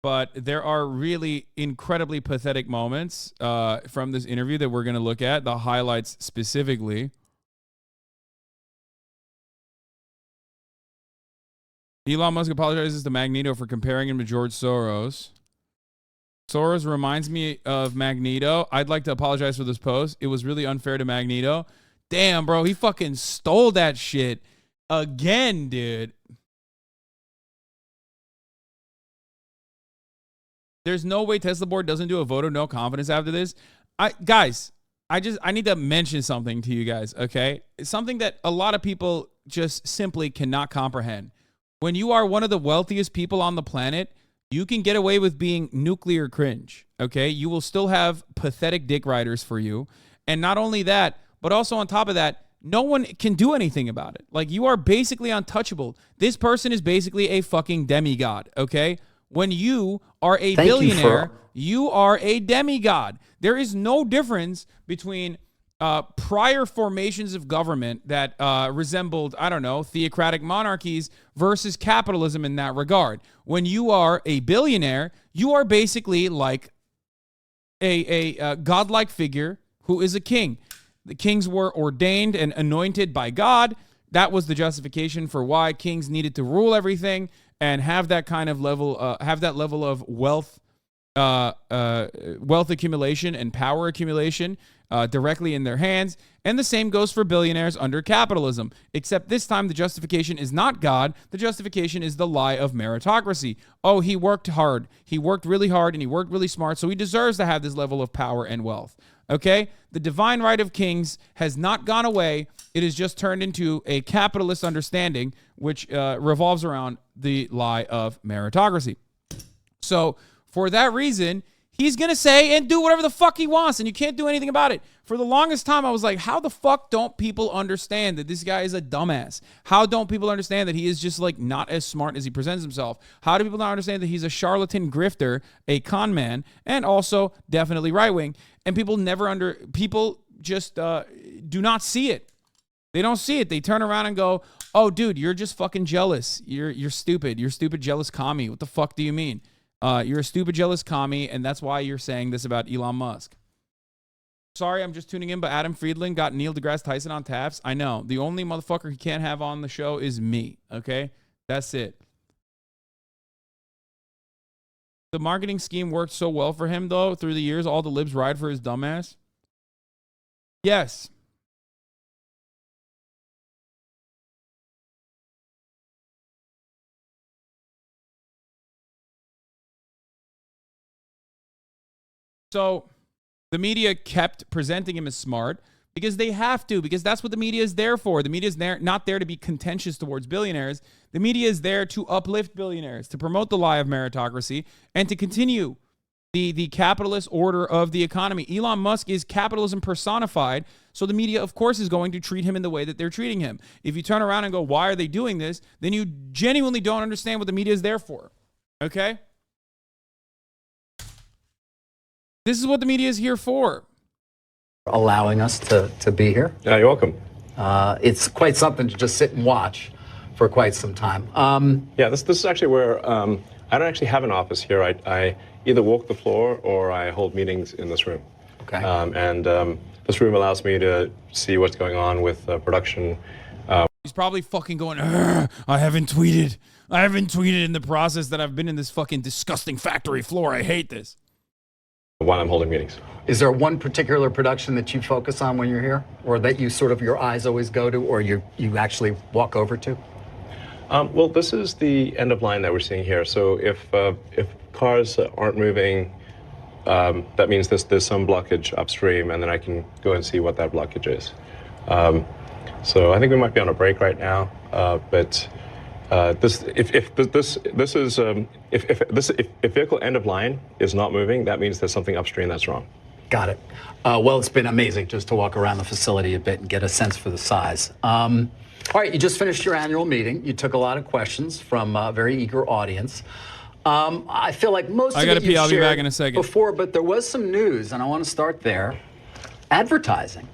But there are really incredibly pathetic moments from this interview that we're going to look at, the highlights specifically. Elon Musk apologizes to Magneto for comparing him to George Soros. Soros reminds me of Magneto. I'd like to apologize for this post. It was really unfair to Magneto. Damn, bro, he fucking stole that shit again, dude. There's no way Tesla board doesn't do a vote of no confidence after this. Guys, I need to mention something to you guys, okay? It's something that a lot of people just simply cannot comprehend. When you are one of the wealthiest people on the planet, you can get away with being nuclear cringe, okay? You will still have pathetic dick riders for you. And not only that, but also on top of that, no one can do anything about it. Like, you are basically untouchable. This person is basically a fucking demigod, okay? When you are a billionaire, you are a demigod. There is no difference between prior formations of government that resembled, I don't know, theocratic monarchies versus capitalism in that regard. When you are a billionaire, you are basically like a godlike figure who is a king. The kings were ordained and anointed by God. That was the justification for why kings needed to rule everything and have that kind of level, have that level of wealth accumulation and power accumulation directly in their hands. And the same goes for billionaires under capitalism, except this time the justification is not God. The justification is the lie of meritocracy. Oh, he worked hard. He worked really hard and he worked really smart, so he deserves to have this level of power and wealth. Okay? The divine right of kings has not gone away. It has just turned into a capitalist understanding, which revolves around the lie of meritocracy. So for that reason, he's going to say and do whatever the fuck he wants, and you can't do anything about it. For the longest time, I was like, how the fuck don't people understand that this guy is a dumbass? How don't people understand that he is just like not as smart as he presents himself? How do people not understand that he's a charlatan grifter, a con man, and also definitely right-wing? And people just do not see it. They don't see it. They turn around and go, oh, dude, you're just fucking jealous. You're stupid. You're stupid, jealous commie. What the fuck do you mean? You're a stupid, jealous commie, and that's why you're saying this about Elon Musk. Sorry, I'm just tuning in, but Adam Friedland got Neil deGrasse Tyson on taps. I know. The only motherfucker he can't have on the show is me, okay? That's it. The marketing scheme worked so well for him, though, through the years. All the libs ride for his dumbass. Yes. So the media kept presenting him as smart because they have to, because that's what the media is there for. The media is not there to be contentious towards billionaires. The media is there to uplift billionaires, to promote the lie of meritocracy, and to continue the capitalist order of the economy. Elon Musk is capitalism personified, so the media, of course, is going to treat him in the way that they're treating him. If you turn around and go, why are they doing this? Then you genuinely don't understand what the media is there for, okay? This is what the media is here for. Allowing us to be here. Yeah, you're welcome. It's quite something to just sit and watch for quite some time. Yeah, this is actually where I don't actually have an office here. I either walk the floor or I hold meetings in this room. Okay. This room allows me to see what's going on with production. He's probably fucking going, I haven't tweeted in the process that I've been in this fucking disgusting factory floor. I hate this. While I'm holding meetings. Is there one particular production that you focus on when you're here, or that you sort of your eyes always go to, or you actually walk over to? Well, this is the end of line that we're seeing here. So if cars aren't moving, that means there's some blockage upstream, and then I can go and see what that blockage is. So I think we might be on a break right now, but. If vehicle end of line is not moving, that means there's something upstream that's wrong. Got it. Well, it's been amazing just to walk around the facility a bit and get a sense for the size. All right, you just finished your annual meeting. You took a lot of questions from a very eager audience. I feel like most of it you've I'll be back shared in a second. before, but there was some news, and I want to start there. Advertising.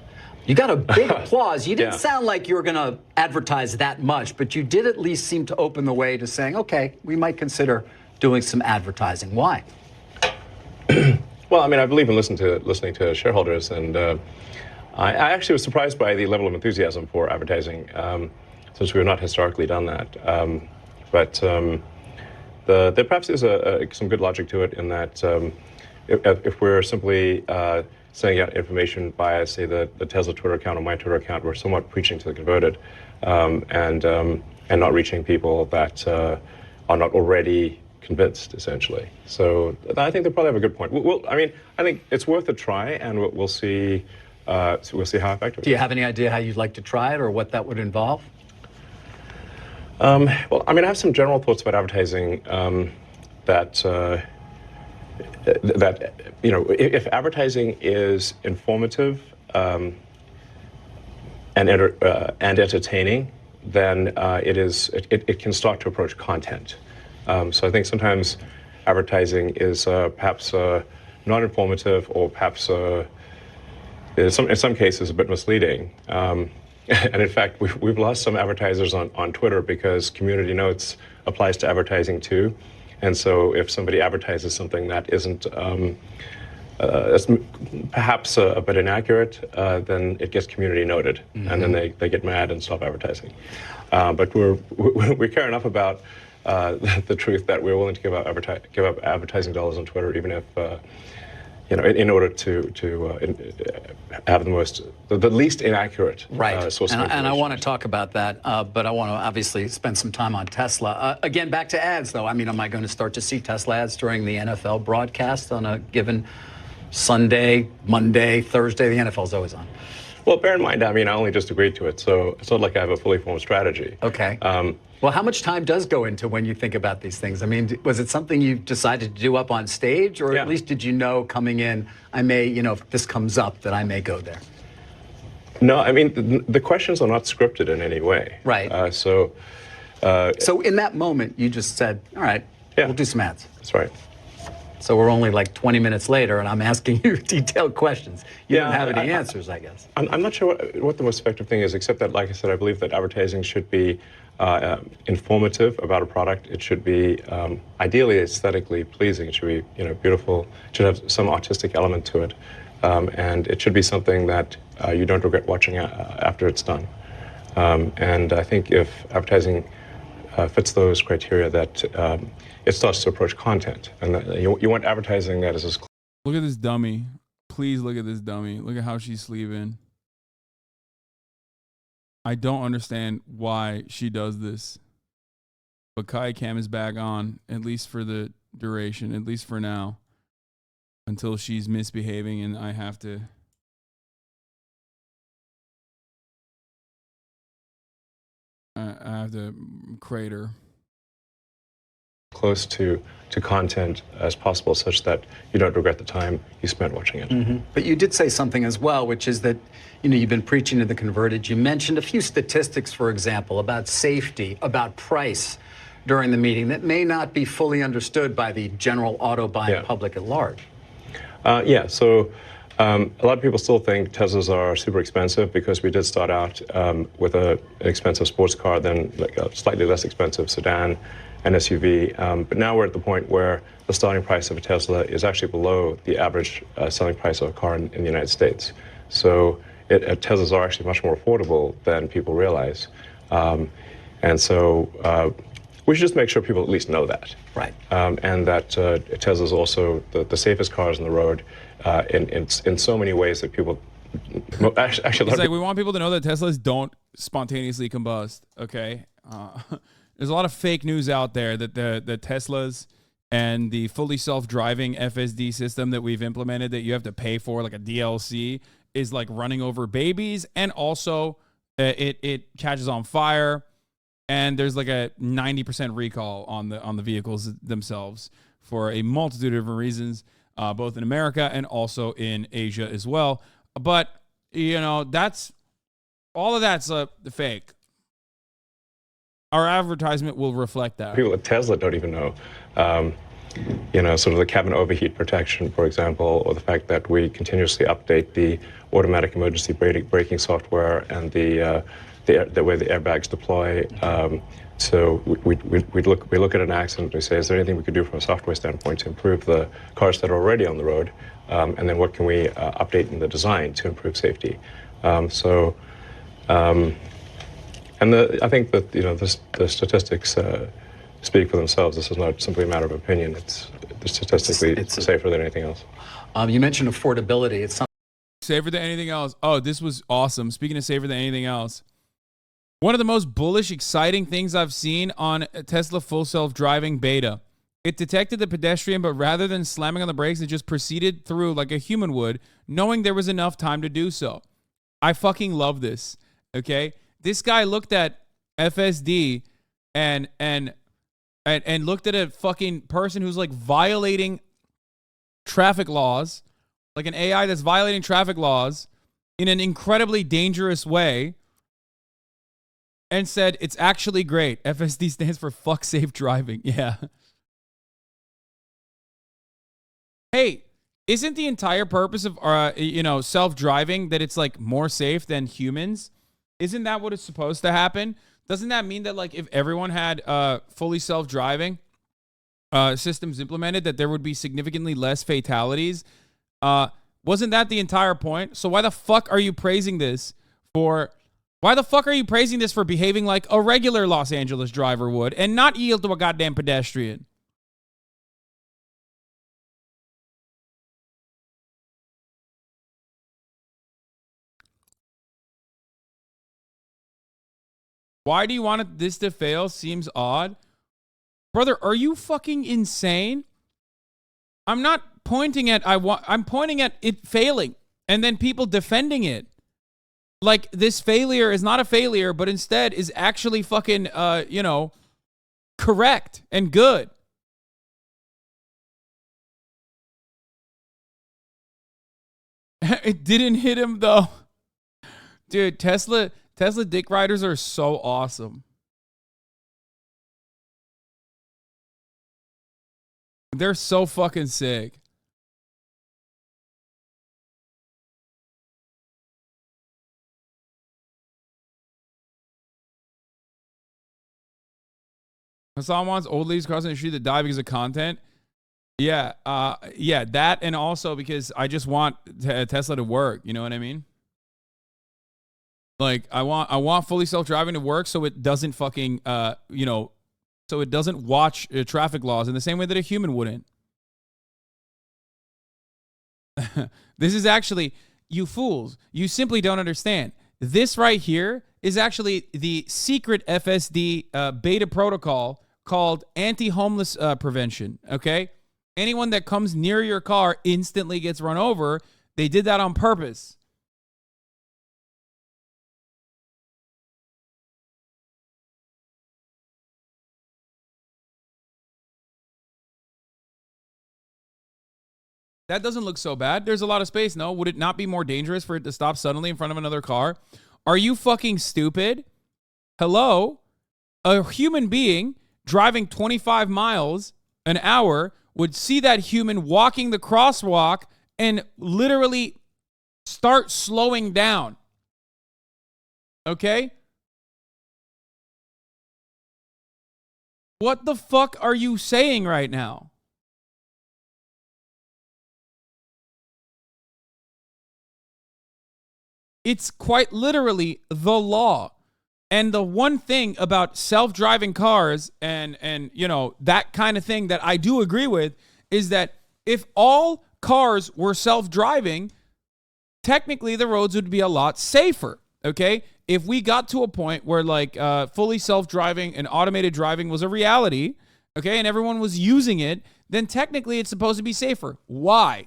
You got a big applause. You didn't sound like you were going to advertise that much, but you did at least seem to open the way to saying, okay, we might consider doing some advertising. Why? Well, I mean, I believe in listening to shareholders, and I actually was surprised by the level of enthusiasm for advertising, since we have not historically done that. But there perhaps is some good logic to it in that if we're simply sending out information via, say, the Tesla Twitter account or my Twitter account, we're somewhat preaching to the converted, and not reaching people that are not already convinced, essentially. So I think they probably have a good point. I think it's worth a try, and we'll see. We'll see how effective it is. Do you have any idea how you'd like to try it or what that would involve? Well, I mean, I have some general thoughts about advertising that if advertising is informative and entertaining, then it can start to approach content. So I think sometimes advertising is perhaps not informative, or perhaps in some cases a bit misleading. And in fact, we've lost some advertisers on Twitter because community notes applies to advertising too. And so if somebody advertises something that isn't that's perhaps a bit inaccurate, then it gets community noted, and then they get mad and stop advertising. But we care enough about the truth that we're willing to give up advertising dollars on Twitter, even if in order to have the least inaccurate source of information. And I want to talk about that, but I want to obviously spend some time on Tesla. Again, back to ads, though. I mean, am I going to start to see Tesla ads during the NFL broadcast on a given Sunday, Monday, Thursday? The NFL's always on. Well, bear in mind, I mean, I only just agreed to it, so it's not like I have a fully formed strategy. Okay. Well, how much time does go into when you think about these things? I mean, was it something you decided to do up on stage, or at least did you know coming in, I may, if this comes up, that I may go there? No, I mean, the questions are not scripted in any way. Right. So in that moment, you just said, all right, we'll do some ads. That's right. So we're only like 20 minutes later, and I'm asking you detailed questions. You don't have any answers, I guess. I'm not sure what the most effective thing is, except that, like I said, I believe that advertising should be informative about a product. It should be ideally aesthetically pleasing. It should be beautiful. It should have some artistic element to it, and it should be something that you don't regret watching after it's done. And I think if advertising fits those criteria, that it starts to approach content, and that you want advertising that is as close. Look at this dummy. Please look at this dummy. Look at how she's sleeving. I don't understand why she does this. But Kai Cam is back on, at least for the duration, at least for now, until she's misbehaving and I have to. I have to crate her. Close to content as possible, such that you don't regret the time you spent watching it. But you did say something as well, which is that you've been preaching to the converted. You mentioned a few statistics, for example, about safety, about price during the meeting that may not be fully understood by the general auto buying public at large. So a lot of people still think Teslas are super expensive because we did start out with an expensive sports car, then like a slightly less expensive sedan and SUV. But now we're at the point where the starting price of a Tesla is actually below the average selling price of a car in the United States. So Teslas are actually much more affordable than people realize. And so we should just make sure people at least know that. Right. And that Tesla is also the safest cars on the road in so many ways that people actually. It's like we want people to know that Teslas don't spontaneously combust. Okay. There's a lot of fake news out there that the Teslas and the fully self-driving FSD system that we've implemented that you have to pay for, like a DLC, is like running over babies, and also it catches on fire, and there's like a 90% recall on the vehicles themselves for a multitude of different reasons, both in America and also in Asia as well. But that's all of that's fake. Our advertisement will reflect that. People at Tesla don't even know, sort of the cabin overheat protection, for example, or the fact that we continuously update the automatic emergency braking software and the way the airbags deploy, So we look at an accident, we say, is there anything we could do from a software standpoint to improve the cars that are already on the road? And then what can we update in the design to improve safety? I think that the statistics speak for themselves. This is not simply a matter of opinion. It's statistically safer than anything else. You mentioned affordability. It's something safer than anything else. Oh, this was awesome. Speaking of safer than anything else, one of the most bullish, exciting things I've seen on Tesla full self-driving beta. It detected the pedestrian, but rather than slamming on the brakes, it just proceeded through like a human would, knowing there was enough time to do so. I fucking love this. Okay, this guy looked at FSD and looked at a fucking person who's like violating traffic laws, like an AI that's violating traffic laws in an incredibly dangerous way, and said, it's actually great. FSD stands for fuck safe driving. Yeah. Hey, isn't the entire purpose of, self-driving that it's like more safe than humans? Isn't that what is supposed to happen? Doesn't that mean that like if everyone had fully self-driving systems implemented, that there would be significantly less fatalities? Wasn't that the entire point? So why the fuck are you praising this for... Why the fuck are you praising this for behaving like a regular Los Angeles driver would and not yield to a goddamn pedestrian? Why do you want this to fail? Seems odd. Brother, are you fucking insane? I'm not pointing at I'm pointing at it failing and then people defending it. Like, this failure is not a failure, but instead is actually fucking, correct and good. It didn't hit him, though. Dude, Tesla dick riders are so awesome. They're so fucking sick. Hassan wants old ladies crossing the street that die because of content. Yeah, that, and also because I just want Tesla to work. You know what I mean? Like, I want fully self-driving to work so it doesn't fucking, so it doesn't watch traffic laws in the same way that a human wouldn't. This is actually, you fools, you simply don't understand. This right here is actually the secret FSD beta protocol called anti-homeless prevention, okay? Anyone that comes near your car instantly gets run over. They did that on purpose. That doesn't look so bad. There's a lot of space, no? Would it not be more dangerous for it to stop suddenly in front of another car? Are you fucking stupid? Hello? A human being driving 25 miles an hour would see that human walking the crosswalk and literally start slowing down. Okay? What the fuck are you saying right now? It's quite literally the law. And the one thing about self-driving cars and that kind of thing that I do agree with is that if all cars were self-driving, technically the roads would be a lot safer, okay? If we got to a point where like fully self-driving and automated driving was a reality, okay, and everyone was using it, then technically it's supposed to be safer. Why?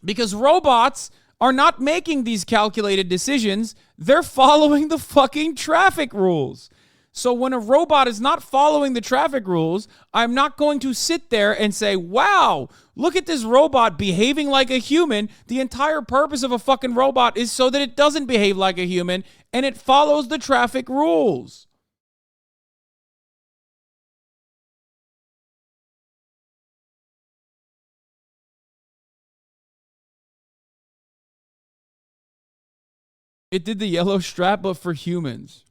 Because robots are not making these calculated decisions. They're following the fucking traffic rules. So when a robot is not following the traffic rules, I'm not going to sit there and say, wow, look at this robot behaving like a human. The entire purpose of a fucking robot is so that it doesn't behave like a human and it follows the traffic rules. It did the yellow strap, but for humans.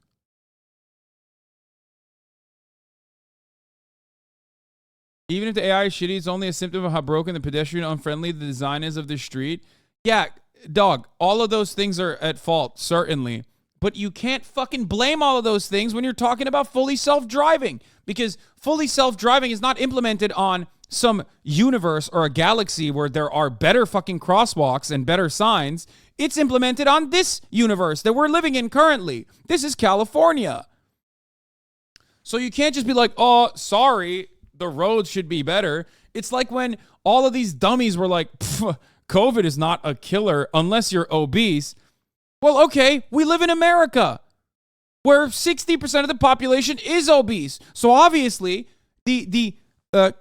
Even if the AI is shitty, it's only a symptom of how broken, the pedestrian, unfriendly the design is of the street. Yeah, dog, all of those things are at fault, certainly. But you can't fucking blame all of those things when you're talking about fully self-driving, because fully self-driving is not implemented on some universe or a galaxy where there are better fucking crosswalks and better signs. It's implemented on this universe that we're living in currently. This is California. So you can't just be like, oh, sorry, the roads should be better. It's like when all of these dummies were like, COVID is not a killer unless you're obese. Well, okay, we live in America where 60% of the population is obese. So obviously, the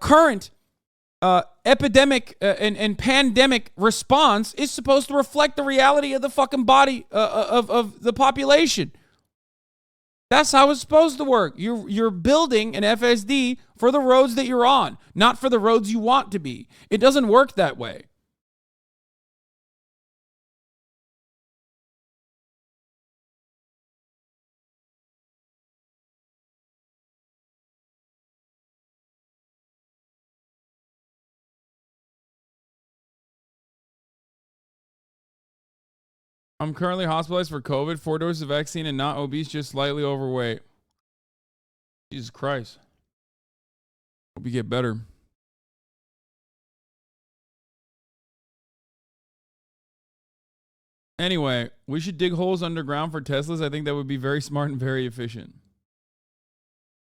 current epidemic and pandemic response is supposed to reflect the reality of the fucking body of the population. That's how it's supposed to work. You're building an FSD for the roads that you're on, not for the roads you want to be. It doesn't work that way. I'm currently hospitalized for COVID, 4 doses of vaccine, and not obese, just slightly overweight. Jesus Christ. Hope you get better. Anyway, we should dig holes underground for Teslas. I think that would be very smart and very efficient.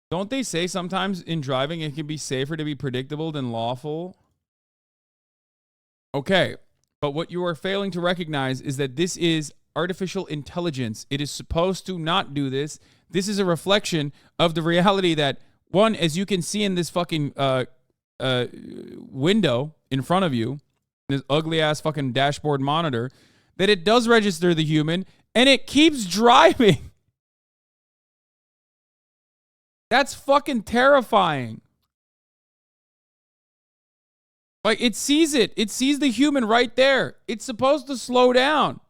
Don't they say sometimes in driving it can be safer to be predictable than lawful? Okay. But what you are failing to recognize is that this is artificial intelligence. It is supposed to not do this. This is a reflection of the reality that, one, as you can see in this fucking window in front of you, this ugly ass fucking dashboard monitor, that it does register the human and it keeps driving. That's fucking terrifying. Like, it sees it. It sees the human right there. It's supposed to slow down.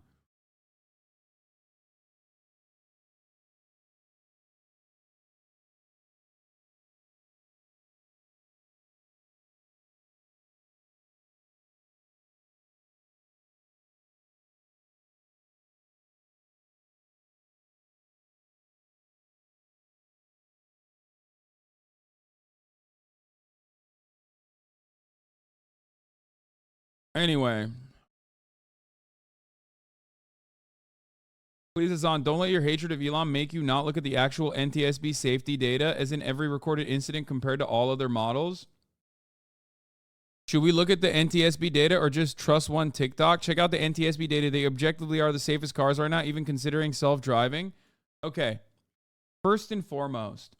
Anyway. Please, Hassan, don't let your hatred of Elon make you not look at the actual NTSB safety data, as in every recorded incident compared to all other models. Should we look at the NTSB data or just trust one TikTok? Check out the NTSB data. They objectively are the safest cars right now, even considering self-driving. Okay. First and foremost,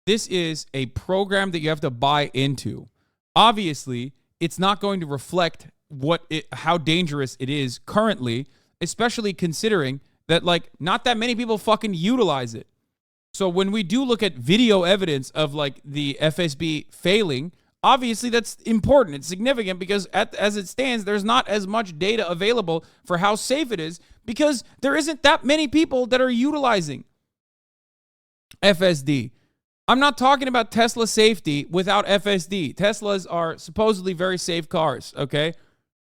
this is a program that you have to buy into. Obviously, it's not going to reflect how dangerous it is currently, especially considering that, like, not that many people fucking utilize it. So when we do look at video evidence of, like, the FSB failing, obviously that's important. It's significant because as it stands, there's not as much data available for how safe it is because there isn't that many people that are utilizing FSD. I'm not talking about Tesla safety without FSD. Teslas are supposedly very safe cars, okay?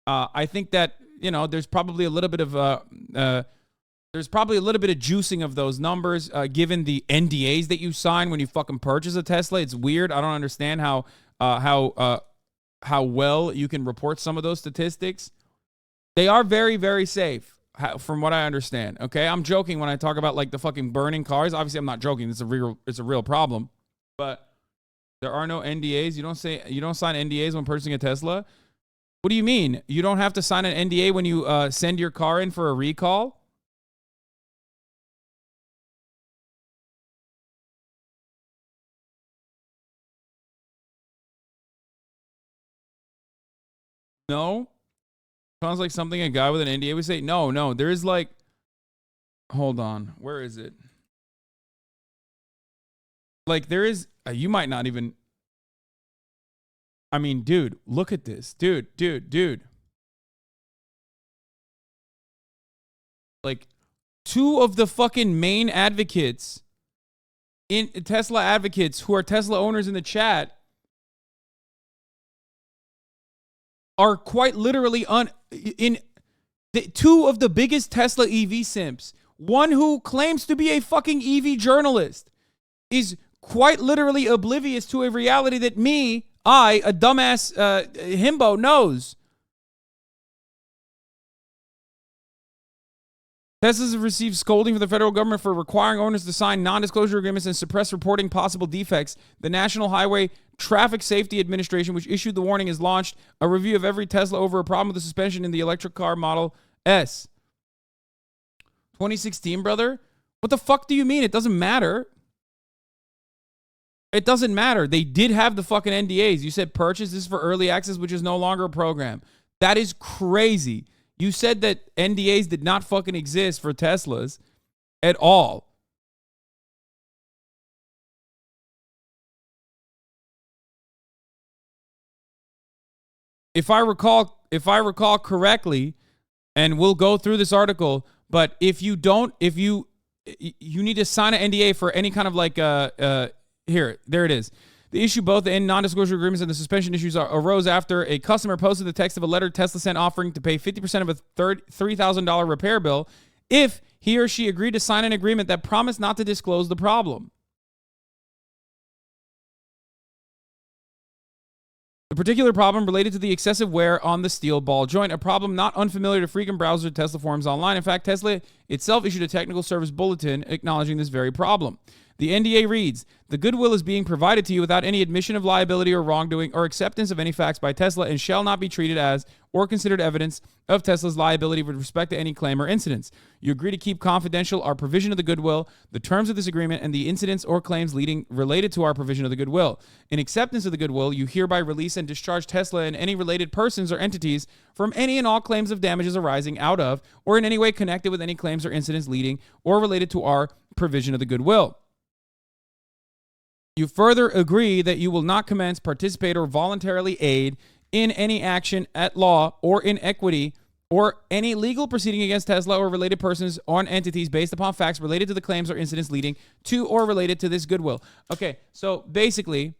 I think that, you know, there's probably a little bit of juicing of those numbers given the NDAs that you sign when you fucking purchase a Tesla. It's weird. I don't understand how well you can report some of those statistics. They are very, very safe. From what I understand, okay? I'm joking when I talk about, like, the fucking burning cars. Obviously, I'm not joking. It's a real problem. But there are no NDAs. You don't sign NDAs when purchasing a Tesla. What do you mean? You don't have to sign an NDA when you send your car in for a recall? No? Sounds like something a guy with an NDA would say. No. There is, like... Hold on. Where is it? Like, there is... you might not even... I mean, dude, look at this. Dude. Like, two of the fucking main advocates, Tesla advocates who are Tesla owners in the chat, are quite literally in two of the biggest Tesla EV simps. One who claims to be a fucking EV journalist is quite literally oblivious to a reality that I, a dumbass himbo, knows. Teslas have received scolding from the federal government for requiring owners to sign non-disclosure agreements and suppress reporting possible defects. The National Highway Traffic Safety Administration, which issued the warning, has launched a review of every Tesla over a problem with the suspension in the electric car Model S. 2016, brother? What the fuck do you mean? It doesn't matter. It doesn't matter. They did have the fucking NDAs. You said purchase this for early access, which is no longer a program. That is crazy. You said that NDAs did not fucking exist for Teslas at all. If I recall correctly, and we'll go through this article, but if you need to sign an NDA for any kind of like here, there it is. The issue, both the non-disclosure agreements and the suspension issues, arose after a customer posted the text of a letter Tesla sent offering to pay 50% of a $3,000 repair bill if he or she agreed to sign an agreement that promised not to disclose the problem. The particular problem related to the excessive wear on the steel ball joint, a problem not unfamiliar to frequent browsers of Tesla forums online. In fact, Tesla itself issued a technical service bulletin acknowledging this very problem. The NDA reads, the goodwill is being provided to you without any admission of liability or wrongdoing or acceptance of any facts by Tesla and shall not be treated as or considered evidence of Tesla's liability with respect to any claim or incidents. You agree to keep confidential our provision of the goodwill, the terms of this agreement, and the incidents or claims related to our provision of the goodwill. In acceptance of the goodwill, you hereby release and discharge Tesla and any related persons or entities from any and all claims of damages arising out of or in any way connected with any claims or incidents leading or related to our provision of the goodwill. You further agree that you will not commence, participate, or voluntarily aid in any action at law or in equity or any legal proceeding against Tesla or related persons or entities based upon facts related to the claims or incidents leading to or related to this goodwill. Okay, so basically,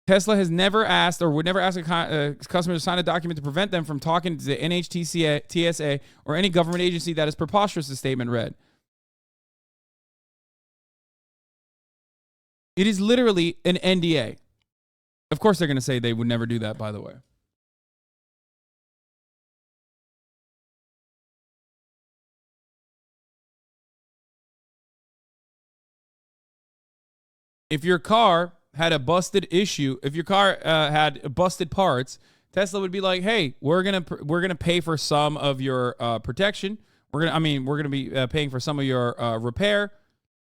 Tesla has never asked or would never ask a customer to sign a document to prevent them from talking to the TSA, or any government agency that is preposterous, the statement read. It is literally an NDA. Of course, they're going to say they would never do that, by the way. If your car had a busted issue, if your car had busted parts, Tesla would be like, "Hey, we're gonna pay for some of your protection. We're gonna be paying for some of your repair."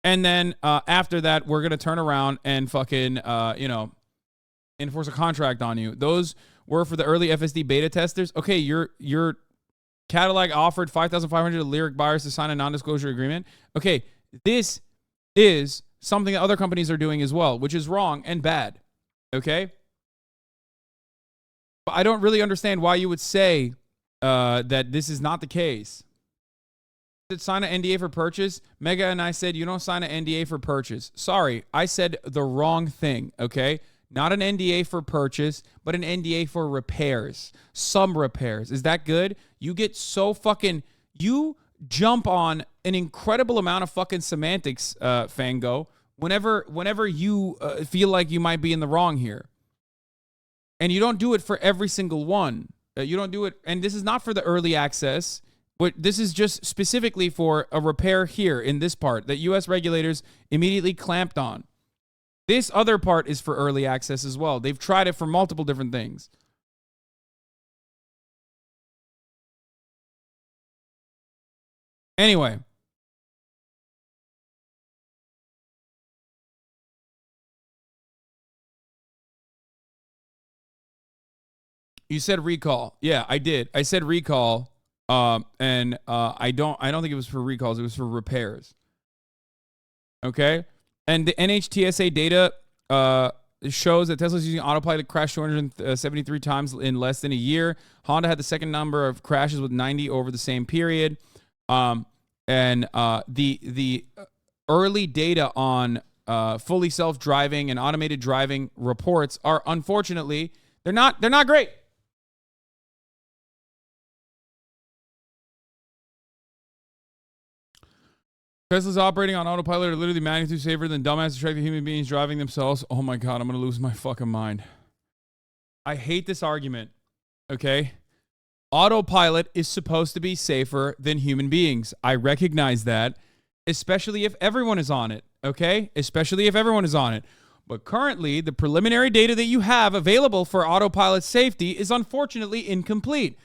And then after that, we're going to turn around and fucking, enforce a contract on you. Those were for the early FSD beta testers. Okay, your Cadillac offered 5,500 Lyric buyers to sign a non-disclosure agreement. Okay, this is something that other companies are doing as well, which is wrong and bad. Okay? But I don't really understand why you would say that this is not the case. Sign an NDA for purchase. Mega and I said, you don't sign an NDA for purchase. Sorry, I said the wrong thing, okay? Not an NDA for purchase, but an NDA for repairs. Some repairs. Is that good? You get so fucking... You jump on an incredible amount of fucking semantics, Fango, whenever you feel like you might be in the wrong here. And you don't do it for every single one. You don't do it... And this is not for the early access... But this is just specifically for a repair here in this part that U.S. regulators immediately clamped on. This other part is for early access as well. They've tried it for multiple different things. Anyway. You said recall. Yeah, I did. I said recall. I don't think it was for recalls. It was for repairs. Okay. And the NHTSA data shows that Tesla's using autopilot to crash 273 times in less than a year. Honda had the second number of crashes with 90 over the same period. The early data on fully self-driving and automated driving reports are, unfortunately, they're not great. Tesla's operating on autopilot are literally magnitude safer than dumbass distracted human beings driving themselves. Oh my God, I'm going to lose my fucking mind. I hate this argument, okay? Autopilot is supposed to be safer than human beings. I recognize that, especially if everyone is on it, okay? Especially if everyone is on it. But currently, the preliminary data that you have available for autopilot safety is unfortunately incomplete,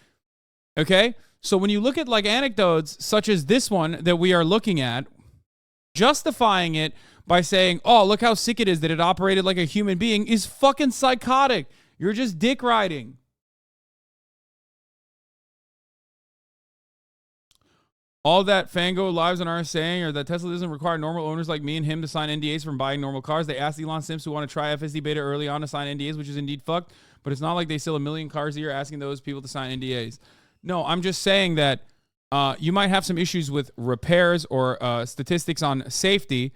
okay? So when you look at like anecdotes such as this one that we are looking at, justifying it by saying, oh, look how sick it is that it operated like a human being is fucking psychotic. You're just dick riding. All that Fango Lives and are saying are that Tesla doesn't require normal owners like me and him to sign NDAs from buying normal cars. They asked Elon Sims who want to try FSD beta early on to sign NDAs, which is indeed fucked. But it's not like they sell 1 million cars a year asking those people to sign NDAs. No, I'm just saying that you might have some issues with repairs or statistics on safety,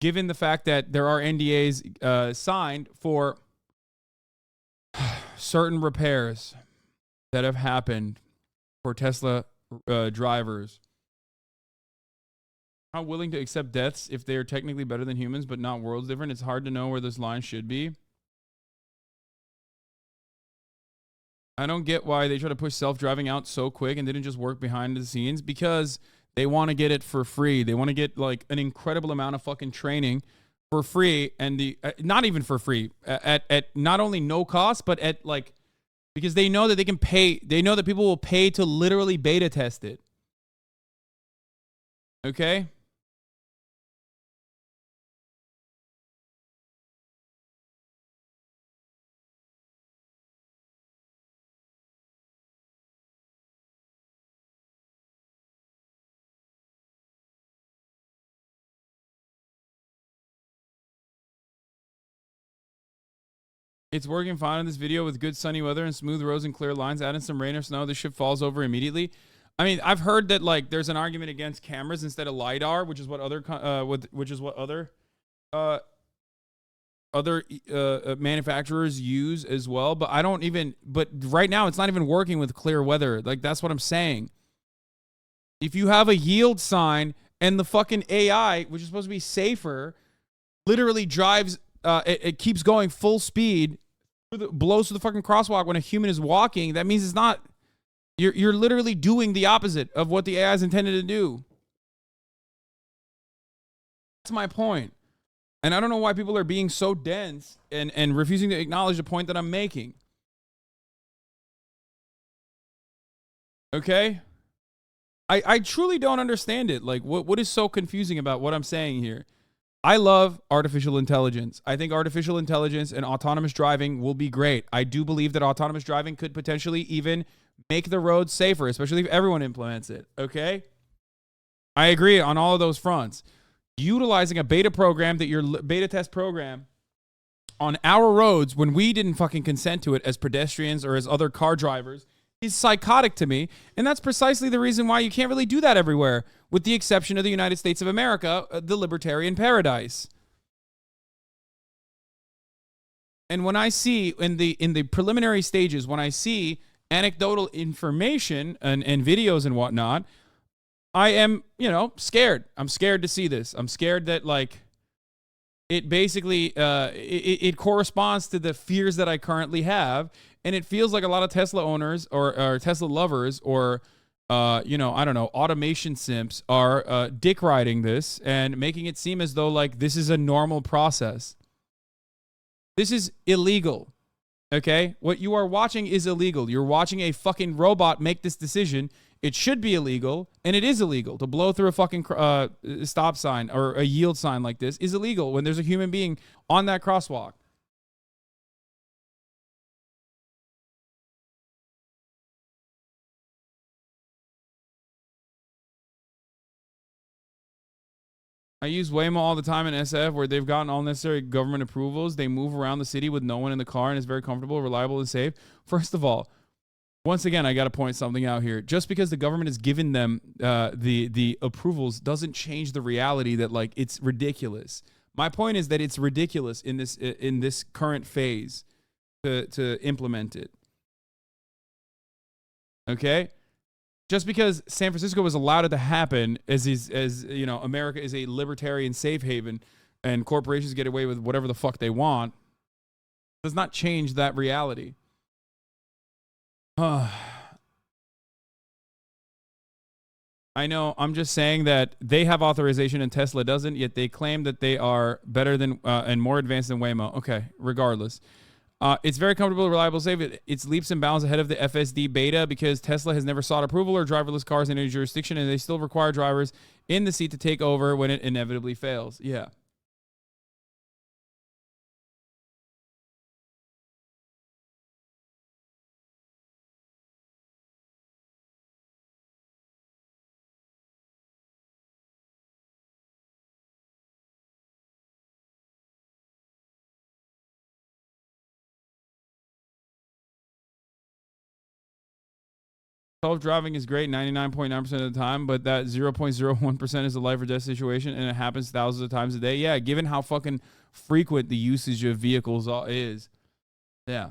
given the fact that there are NDAs signed for certain repairs that have happened for Tesla drivers. How willing to accept deaths if they are technically better than humans but not worlds different? It's hard to know where this line should be. I don't get why they try to push self-driving out so quick and didn't just work behind the scenes, because they want to get it for free. They want to get like an incredible amount of fucking training for free, and the not even for free, at not only no cost, but at like, because they know that they can pay, they know that people will pay to literally beta test it. Okay? It's working fine in this video with good sunny weather and smooth roads and clear lines. Add in some rain or snow, this ship falls over immediately. I mean, I've heard that like there's an argument against cameras instead of LiDAR, which is what other manufacturers use as well. But I don't even. But right now, it's not even working with clear weather. Like that's what I'm saying. If you have a yield sign and the fucking AI, which is supposed to be safer, literally drives, it keeps going full speed, blows through the fucking crosswalk when a human is walking, that means it's not. You're literally doing the opposite of what the AI is intended to do. That's my point. And I don't know why people are being so dense and refusing to acknowledge the point that I'm making. Okay? I truly don't understand it. Like, what is so confusing about what I'm saying here? I love artificial intelligence. I think artificial intelligence and autonomous driving will be great. I do believe that autonomous driving could potentially even make the roads safer, especially if everyone implements it, okay? I agree on all of those fronts. Utilizing a beta program, that your beta test program on our roads when we didn't fucking consent to it as pedestrians or as other car drivers is psychotic to me. And that's precisely the reason why you can't really do that everywhere, with the exception of the United States of America, the libertarian paradise. And when I see in the preliminary stages, when I see anecdotal information and videos and whatnot, I am, scared. I'm scared to see this. I'm scared that like it basically it corresponds to the fears that I currently have, and it feels like a lot of Tesla owners or Tesla lovers or I don't know, automation simps are dick riding this and making it seem as though like this is a normal process. This is illegal. Okay? What you are watching is illegal. You're watching a fucking robot make this decision. It should be illegal, and it is illegal to blow through a fucking stop sign or a yield sign like this is illegal when there's a human being on that crosswalk. I use Waymo all the time in SF, where they've gotten all necessary government approvals. They move around the city with no one in the car and is very comfortable, reliable, and safe. First of all, once again, I got to point something out here. Just because the government has given them the approvals doesn't change the reality that like it's ridiculous. My point is that it's ridiculous in this current phase to implement it. Okay? Just because San Francisco was allowed it to happen as you know, America is a libertarian safe haven and corporations get away with whatever the fuck they want, does not change that reality. I know, I'm just saying that they have authorization and Tesla doesn't, yet they claim that they are better than and more advanced than Waymo. Okay, regardless. It's very comfortable, reliable, safe. It's leaps and bounds ahead of the FSD beta because Tesla has never sought approval or driverless cars in any jurisdiction, and they still require drivers in the seat to take over when it inevitably fails. Yeah. Self-driving is great 99.9% of the time, but that 0.01% is a life or death situation, and it happens thousands of times a day. Yeah, given how fucking frequent the usage of vehicles is. Yeah.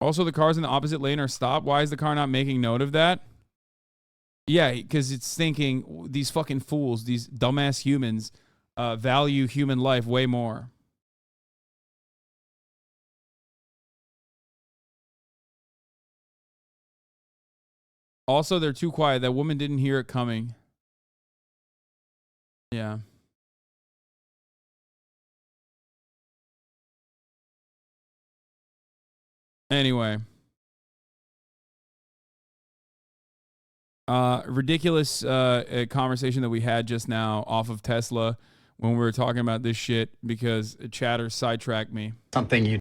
Also, the cars in the opposite lane are stopped. Why is the car not making note of that? Yeah, because it's thinking these fucking fools, these dumbass humans, value human life way more. Also, they're too quiet. That woman didn't hear it coming. Yeah. Anyway. Ridiculous conversation that we had just now off of Tesla when we were talking about this shit because chatter sidetracked me. Something you